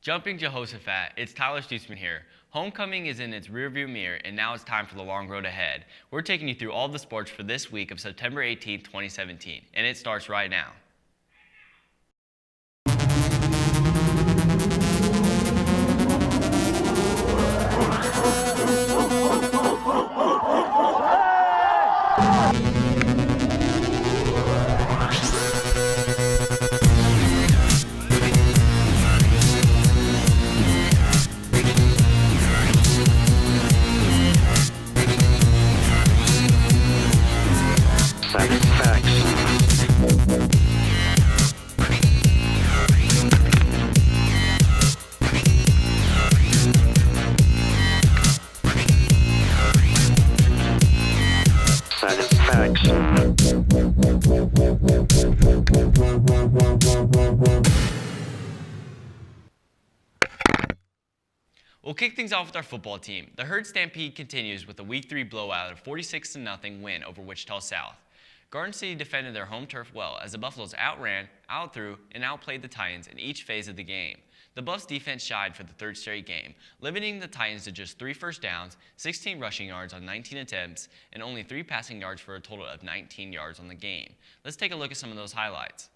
Jumping Jehoshaphat, it's Tyler Stutzman here. Homecoming is in its rearview mirror, and now it's time for the long road ahead. We're taking you through all the sports for this week of September 18, 2017, and it starts right now. We'll kick things off with our football team. The Herd Stampede continues with a Week 3 blowout of 46-0 win over Wichita South. Garden City defended their home turf well as the Buffaloes outran, outthrew, and outplayed the Titans in each phase of the game. The Buffs defense shied for the third straight game, limiting the Titans to just 3 first downs, 16 rushing yards on 19 attempts, and only 3 passing yards for a total of 19 yards on the game. Let's take a look at some of those highlights.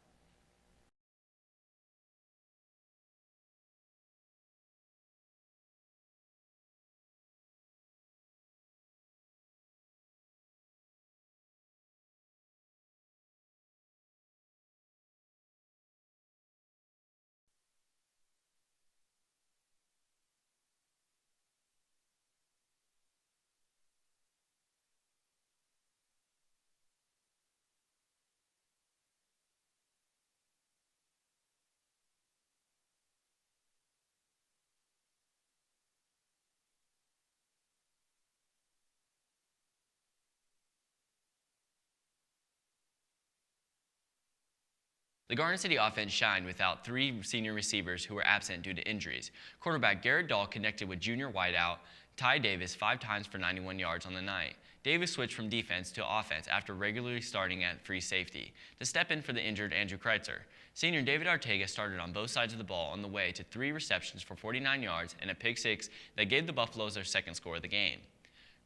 The Garden City offense shined without 3 senior receivers who were absent due to injuries. Quarterback Garrett Dahl connected with junior wideout Ty Davis 5 times for 91 yards on the night. Davis switched from defense to offense after regularly starting at free safety to step in for the injured Andrew Kreitzer. Senior David Arteaga started on both sides of the ball on the way to 3 receptions for 49 yards and a pick 6 that gave the Buffaloes their second score of the game.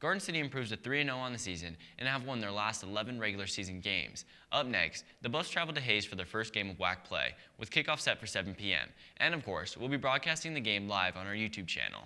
Garden City improves to 3-0 on the season and have won their last 11 regular season games. Up next, the Buffs traveled to Hayes for their first game of WAC play, with kickoff set for 7 p.m. And of course, we'll be broadcasting the game live on our YouTube channel.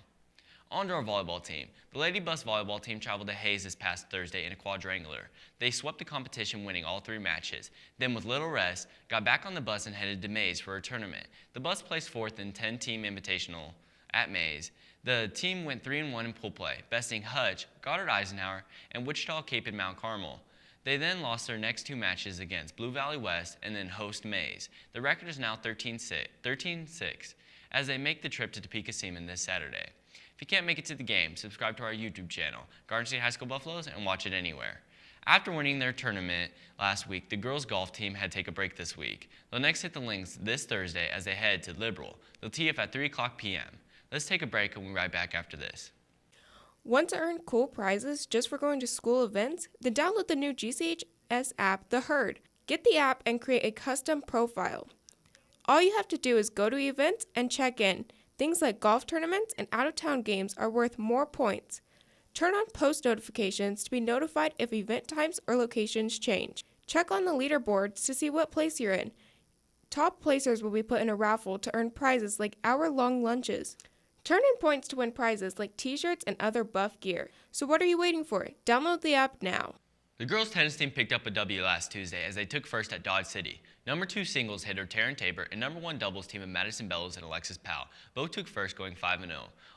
On to our volleyball team. The Lady Buffs volleyball team traveled to Hayes this past Thursday in a quadrangular. They swept the competition, winning all 3 matches. Then, with little rest, got back on the bus and headed to Maize for a tournament. The Buffs placed 4th in 10-team invitational at Maize. The team went 3-1 in pool play, besting Hutch, Goddard Eisenhower, and Wichita Cape and Mount Carmel. They then lost their next 2 matches against Blue Valley West and then host Maize. The record is now 13-6 as they make the trip to Topeka Seaman this Saturday. If you can't make it to the game, subscribe to our YouTube channel, Garden City High School Buffaloes, and watch it anywhere. After winning their tournament last week, the girls' golf team had to take a break this week. They'll next hit the links this Thursday as they head to Liberal. They'll tee off at 3 o'clock p.m. Let's take a break and we'll be right back after this. Want to earn cool prizes just for going to school events? Then download the new GCHS app, The Herd. Get the app and create a custom profile. All you have to do is go to events and check in. Things like golf tournaments and out-of-town games are worth more points. Turn on post notifications to be notified if event times or locations change. Check on the leaderboards to see what place you're in. Top placers will be put in a raffle to earn prizes like hour-long lunches. Turn in points to win prizes like t-shirts and other Buff gear. So what are you waiting for? Download the app now. The girls' tennis team picked up a W last Tuesday as they took first at Dodge City. Number 2 singles hitter Taryn Tabor and number 1 doubles team of Madison Bellows and Alexis Powell both took first, going 5-0.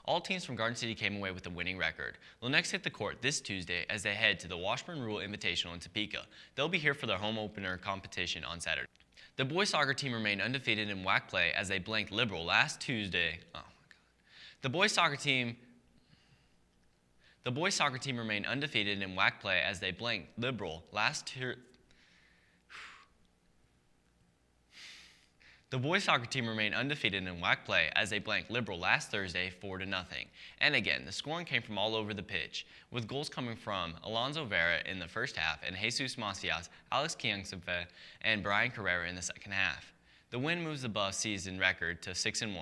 All teams from Garden City came away with a winning record. They'll next hit the court this Tuesday as they head to the Washburn Rural Invitational in Topeka. They'll be here for their home opener competition on Saturday. The boys soccer team remained undefeated in WAC play as they blanked Liberal last Tuesday. The boys soccer team remained undefeated in WAC play as they blanked Liberal last The boys soccer team remained undefeated in WAC play as they blanked Liberal last Thursday 4-0. And again, the scoring came from all over the pitch, with goals coming from Alonzo Vera in the first half and Jesus Macias, Alex Kiangsefe, and Brian Carrera in the second half. The win moves the Buffs' season record to 6-1.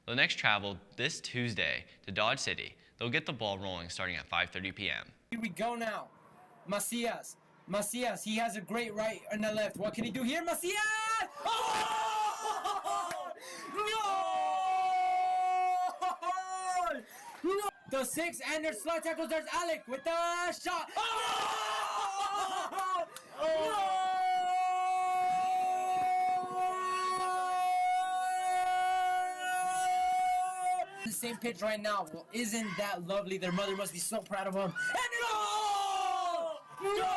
They'll next travel this Tuesday to Dodge City. They'll get the ball rolling starting at 5:30 p.m. Here we go now. Macias, he has a great right and a left. What can he do here, Macias? Oh! No! No! The 6 and there's slot tackles. There's Alec with the shot. Oh! No! The same pitch right now. Well, isn't that lovely? Their mother must be so proud of them. And no! No!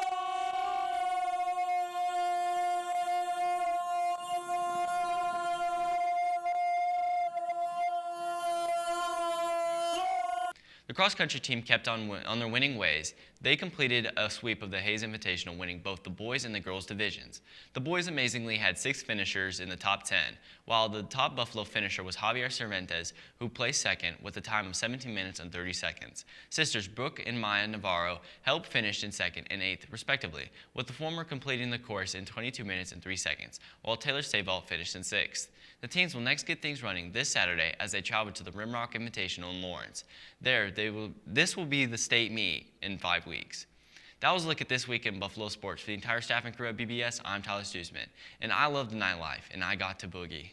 The cross-country team kept on their winning ways. They completed a sweep of the Hayes Invitational, winning both the boys and the girls divisions. The boys amazingly had 6 finishers in the top 10, while the top Buffalo finisher was Javier Cervantes, who placed second with a time of 17 minutes and 30 seconds. Sisters Brooke and Maya Navarro helped finish in second and 8th, respectively, with the former completing the course in 22 minutes and 3 seconds, while Taylor Savolt finished in 6th. The teams will next get things running this Saturday as they travel to the Rimrock Invitational in Lawrence. This will be the state meet in 5 weeks. That was a look at this week in Buffalo sports. For the entire staff and crew at BBS, I'm Tyler Stutzman, and I love the nightlife, and I got to boogie.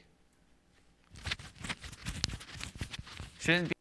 Shouldn't be